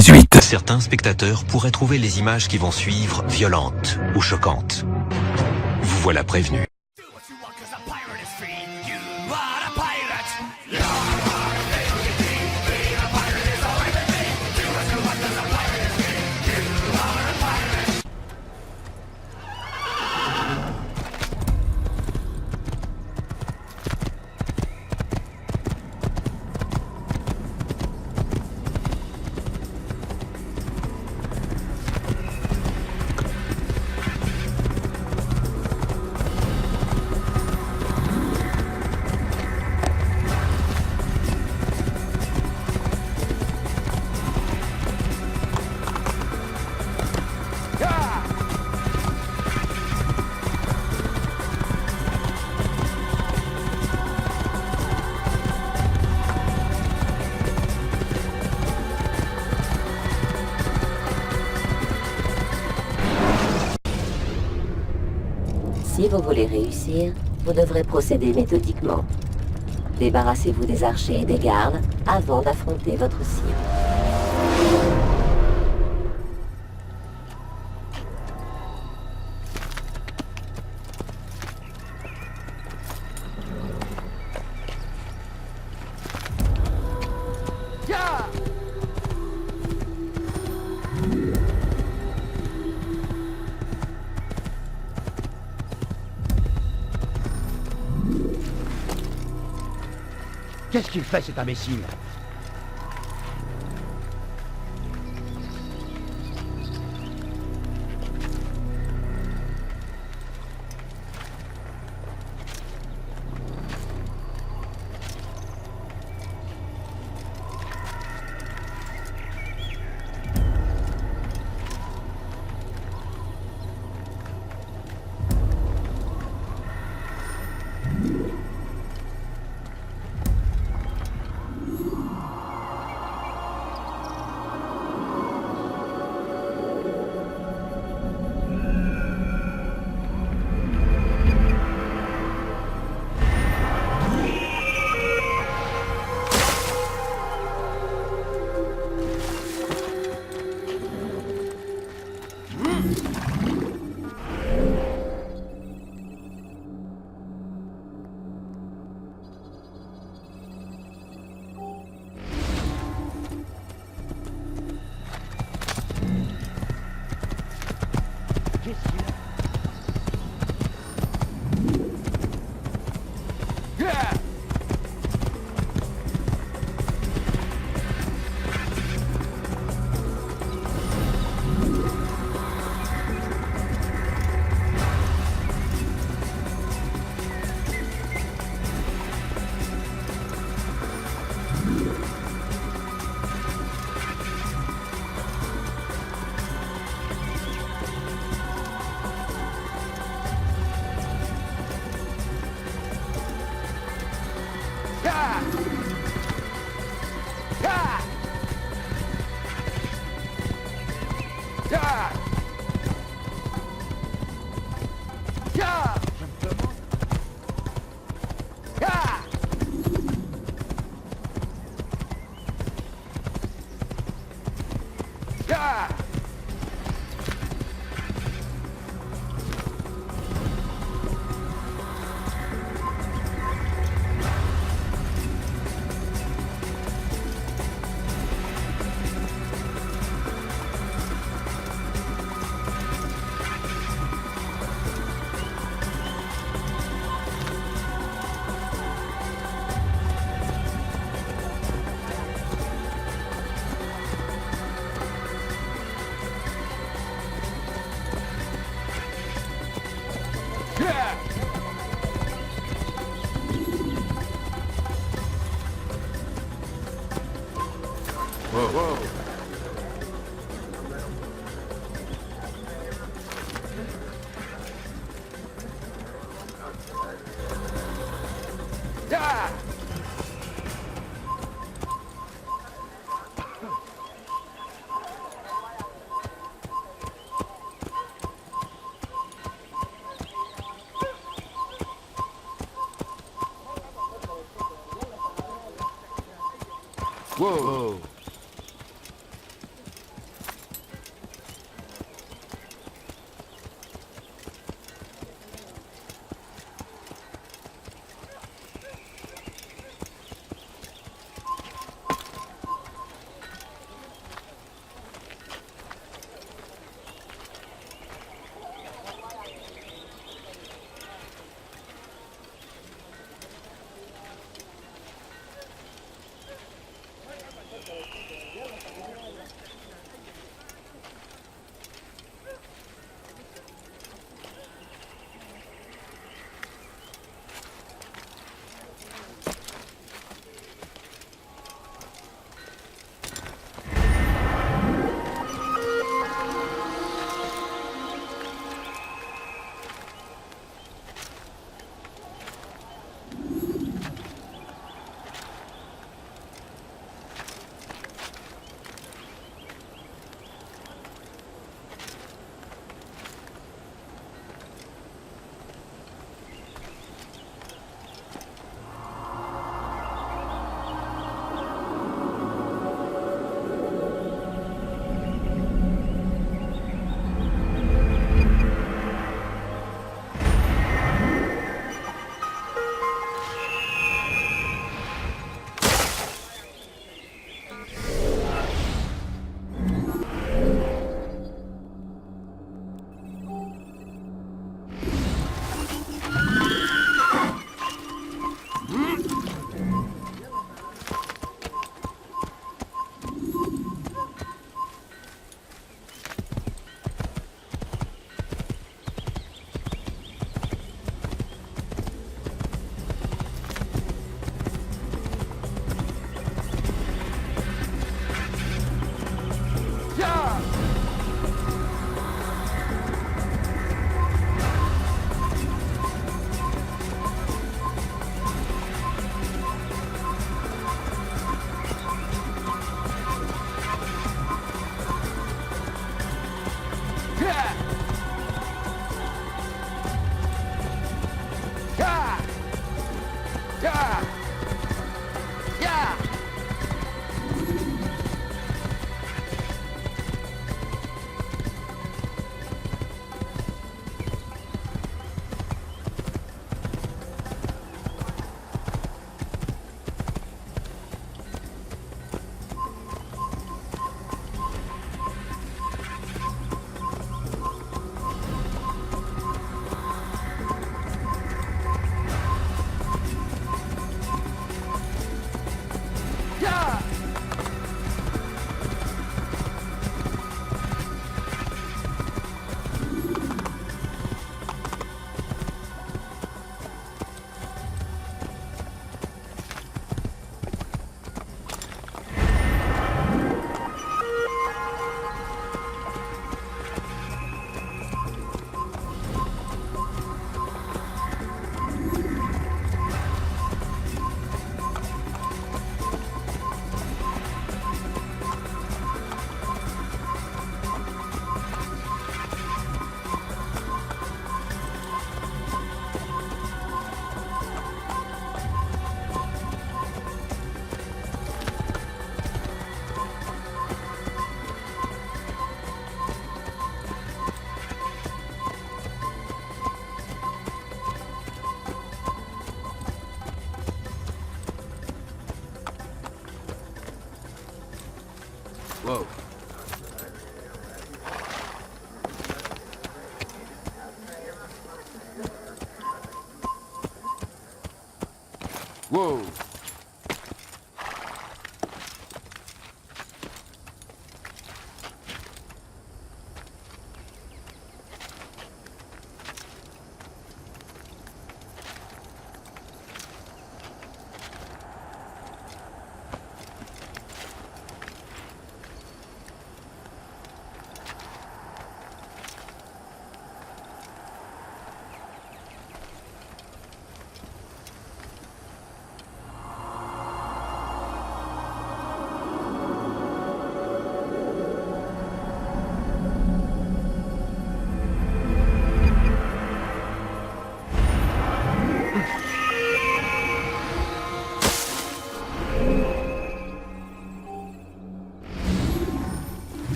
18. Certains spectateurs pourraient trouver les images qui vont suivre violentes ou choquantes. Vous voilà prévenu. Si vous voulez réussir, vous devrez procéder méthodiquement. Débarrassez-vous des archers et des gardes avant d'affronter votre cible. Qu'est-ce qu'il fait, cet imbécile? Wow. Wow.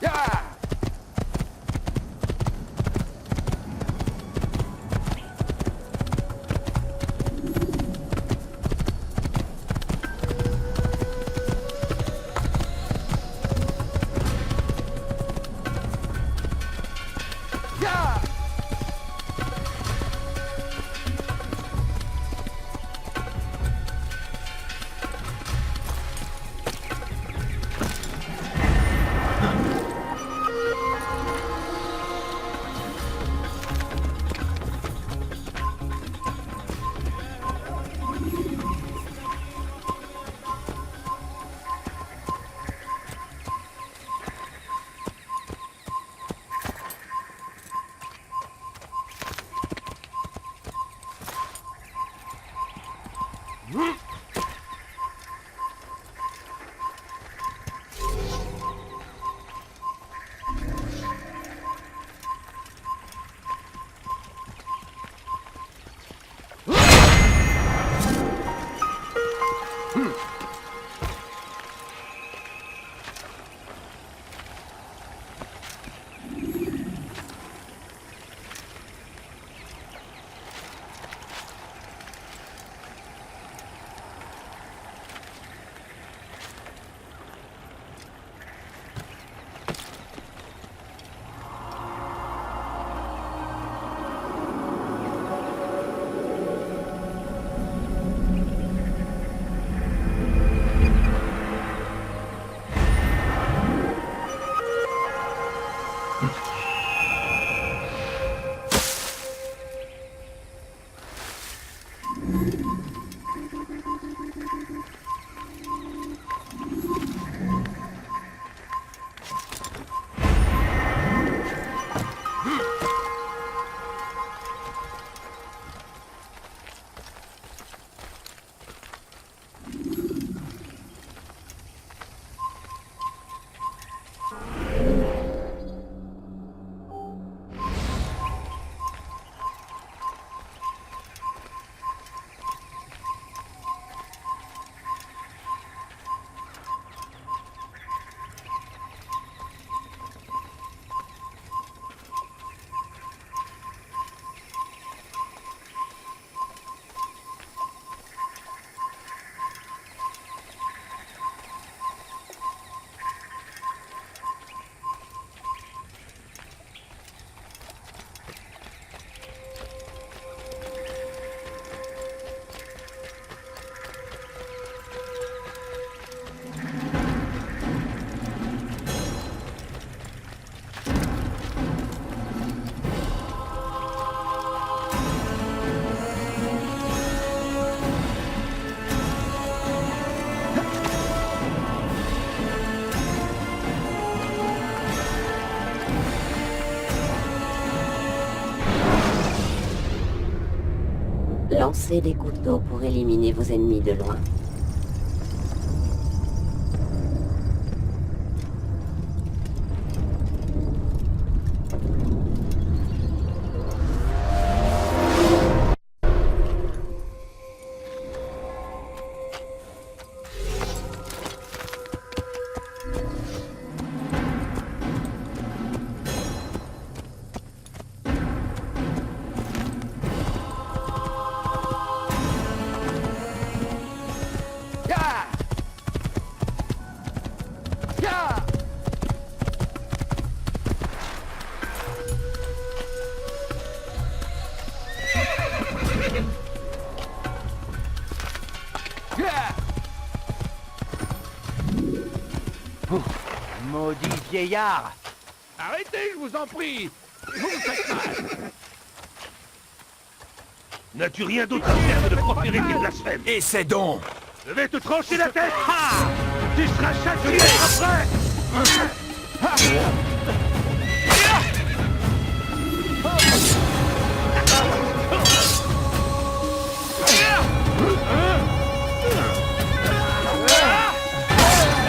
Yeah! Yeah! Lancez des couteaux pour éliminer vos ennemis de loin. Maudit vieillard! Arrêtez, je vous en prie. Vous me faites mal. N'as-tu rien d'autre à faire que de proférer tes blasphèmes? Et c'est donc. Je vais te trancher la tête. Tu seras châtié après.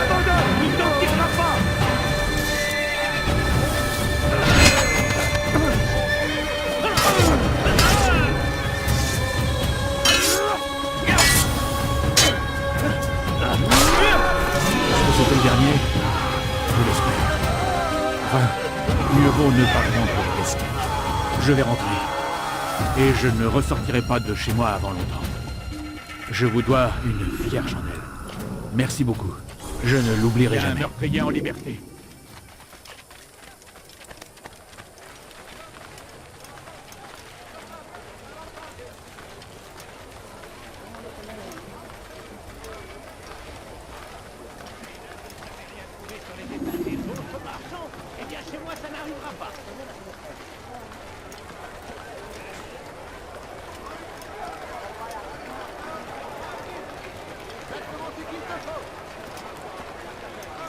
Abandonne, il t'en tirera pas. C'était le dernier. Je l'espère. Enfin, mieux vaut ne pas prendre de risque. Je vais rentrer. Et je ne ressortirai pas de chez moi avant longtemps. Je vous dois une fière chandelle. Merci beaucoup. Je ne l'oublierai Il y a un jamais. meurtrier en liberté.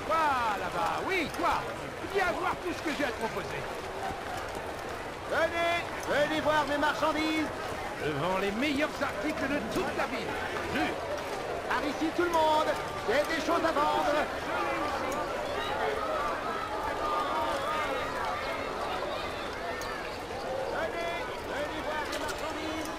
Toi, là-bas, oui, toi. Viens voir tout ce que j'ai à te proposer. Venez voir mes marchandises! Je vends les meilleurs articles de toute la ville. Jure. Par ici tout le monde! J'ai des choses à vendre! Venez voir mes marchandises!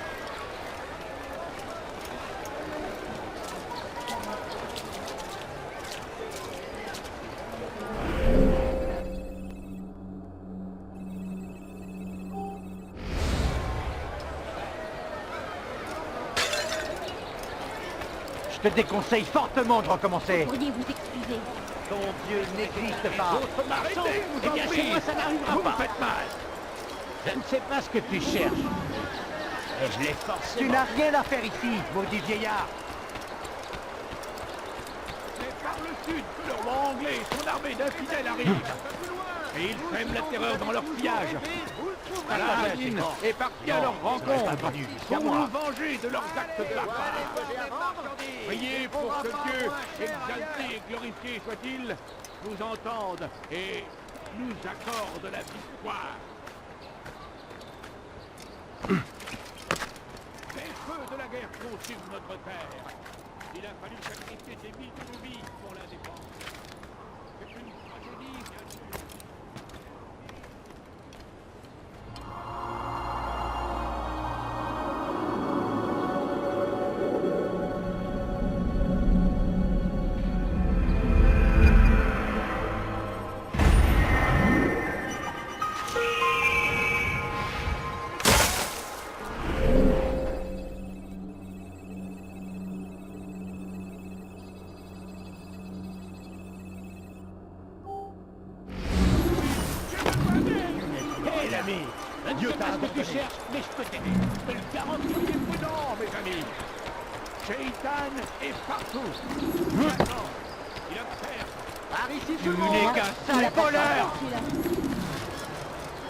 Je te déconseille fortement de recommencer. Pourriez vous excuser. Ton Dieu n'existe pas. Arrêtez, je vous en prie. chez moi, ça n'arrivera Vous pas. me faites mal. Je ne sais pas ce que tu cherches. Et je l'ai forcé. Tu n'as rien à faire ici, maudit vieillard. C'est par le sud que le roi anglais et son armée d'infidèles arrivent. Et ils sèment la terreur dans leur pillage. Saladin est parti à leur rencontre pour nous venger de leurs actes barbares. Priez pour que Dieu, exalté et glorifié soit-il, nous entende et nous accorde la victoire. Les feux de la guerre consument notre terre. Il a fallu sacrifier des vies de nos vies pour la défendre. C'est une tragédie, bien sûr. Hé l'ami, Dieu t'a ce que tu cherches, mais je peux t'aider. Je te le garantis, soyez prudents, mes amis. Shaitan est partout. Maintenant, il observe. Par ici Tu tout le monde! n'es qu'un sale voleur. Celui-là.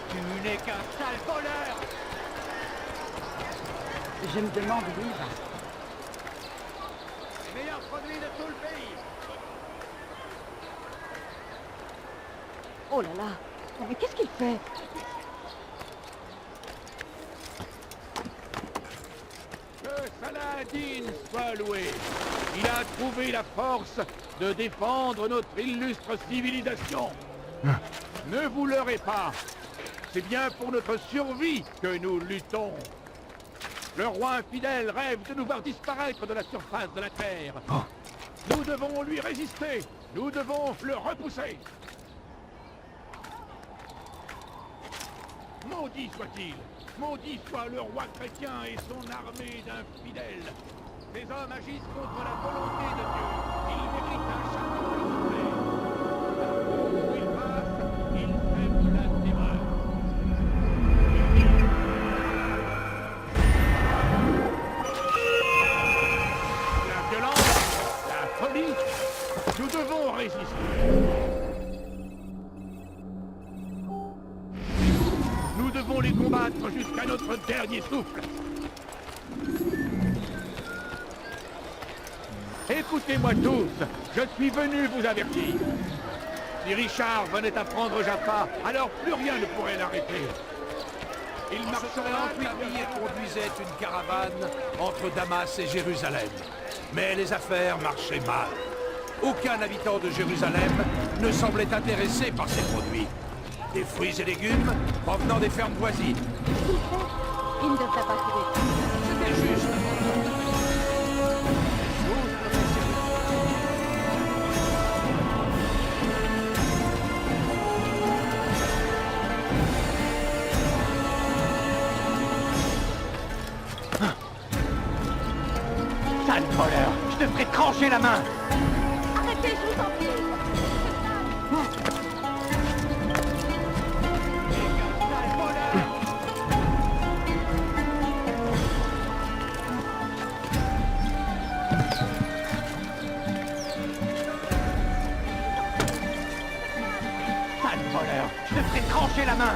Tu n'es qu'un sale voleur. Je me demande où il va. Les meilleurs produits de tout le pays. Oh là là. Oh, mais qu'est-ce qu'il fait? Que Saladin soit loué. Il a trouvé la force de défendre notre illustre civilisation. Ne vous leurrez pas. C'est bien pour notre survie que nous luttons. Le roi infidèle rêve de nous voir disparaître de la surface de la Terre. Nous devons lui résister. Nous devons le repousser. Maudit soit-il. Maudit soit le roi chrétien et son armée d'infidèles. Ces hommes agissent contre la volonté de Dieu. Ils méritent un châtiment exemplaire. Où ils passent, ils sèment la terreur. La violence Nous devons résister. Nous devons les combattre jusqu'à notre dernier souffle. Écoutez-moi tous, je suis venu vous avertir. Si Richard venait à prendre Jaffa, alors plus rien ne pourrait l'arrêter. Il marcherait en Thamir et conduisait une caravane entre Damas et Jérusalem. Mais les affaires marchaient mal. Aucun habitant de Jérusalem ne semblait intéressé par ces produits. Des fruits et légumes provenant des fermes voisines. Il ne devrait pas trouver. C'était juste. Sale voleur, je te ferai trancher la main. Arrêtez, je vous en prie. Sale voleur. Sale voleur, je te ferai trancher la main.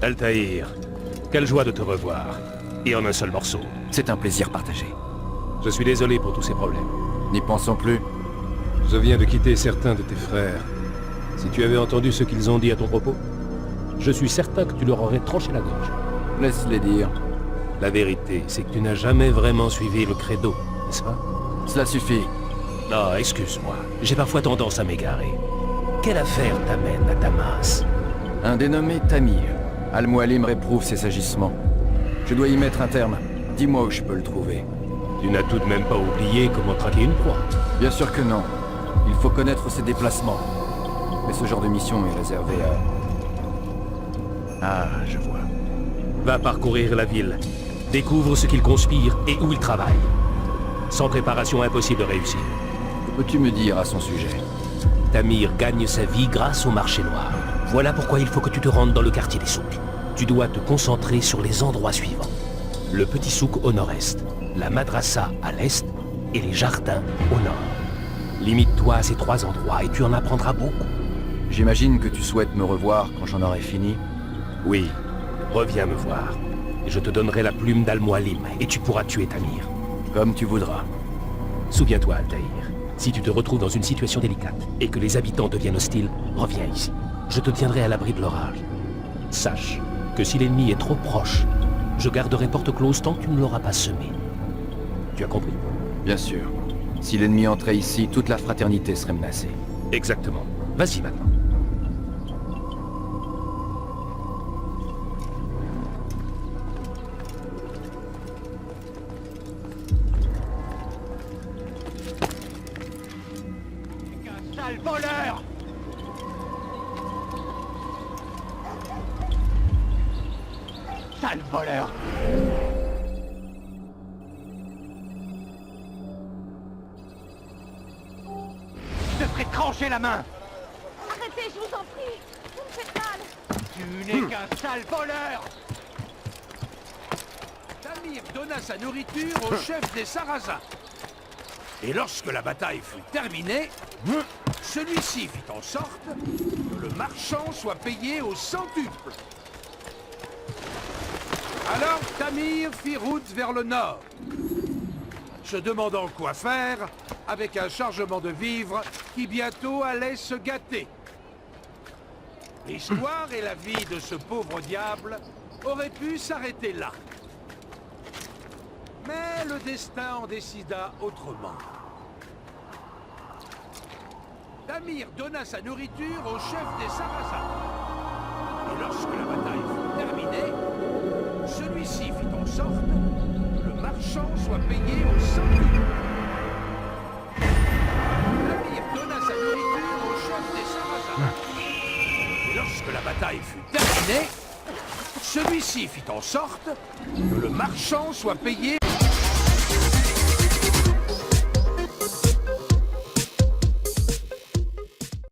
Altaïr, quelle joie de te revoir. Et en un seul morceau. C'est un plaisir partagé. Je suis désolé pour tous ces problèmes. N'y pensons plus. Je viens de quitter certains de tes frères. Si tu avais entendu ce qu'ils ont dit à ton propos, je suis certain que tu leur aurais tranché la gorge. Laisse-les dire. La vérité, c'est que tu n'as jamais vraiment suivi le credo, n'est-ce pas? Cela suffit. Non, excuse-moi. J'ai parfois tendance à m'égarer. Quelle affaire t'amène à Damas? Un dénommé Thamir. Al-Mualim réprouve ses agissements. Je dois y mettre un terme. Dis-moi où je peux le trouver. Tu n'as tout de même pas oublié comment traquer une proie. Bien sûr que non. Il faut connaître ses déplacements. Mais ce genre de mission est réservé à... Ah, je vois. Va parcourir la ville. Découvre ce qu'il conspire et où il travaille. Sans préparation, impossible de réussir. Que peux-tu me dire à son sujet? Thamir gagne sa vie grâce au marché noir. Voilà pourquoi il faut que tu te rendes dans le quartier des souks. Tu dois te concentrer sur les endroits suivants. Le petit souk au nord-est, la madrasa à l'est et les jardins au nord. Limite-toi à ces trois endroits et tu en apprendras beaucoup. J'imagine que tu souhaites me revoir quand j'en aurai fini. Oui, reviens me voir. Et je te donnerai la plume d'Al-Mualim et tu pourras tuer Thamir. Comme tu voudras. Souviens-toi, Altaïr. Si tu te retrouves dans une situation délicate et que les habitants deviennent hostiles, reviens ici. Je te tiendrai à l'abri de l'orage. Sache que si l'ennemi est trop proche, je garderai porte close tant que tu ne l'auras pas semé. Tu as compris? Bien sûr. Si l'ennemi entrait ici, toute la fraternité serait menacée. Exactement. Vas-y maintenant. Sale voleur! Sale voleur! Je te ferai trancher la main! Arrêtez, je vous en prie. Vous me faites mal. Tu n'es qu'un sale voleur! Thamir donna sa nourriture au chef des Sarrasins. Et lorsque la bataille fut terminée, celui-ci fit en sorte que le marchand soit payé au centuple. Alors Thamir fit route vers le nord, se demandant quoi faire avec un chargement de vivres qui bientôt allait se gâter. L'histoire et la vie de ce pauvre diable auraient pu s'arrêter là. Mais le destin en décida autrement. Thamir donna sa nourriture au chef des Sarrasins. Et lorsque la bataille fut terminée, celui-ci fit en sorte que le marchand soit payé au centuple. Thamir donna sa nourriture au chef des Sarrasins. Et lorsque la bataille fut terminée, celui-ci fit en sorte que le marchand soit payé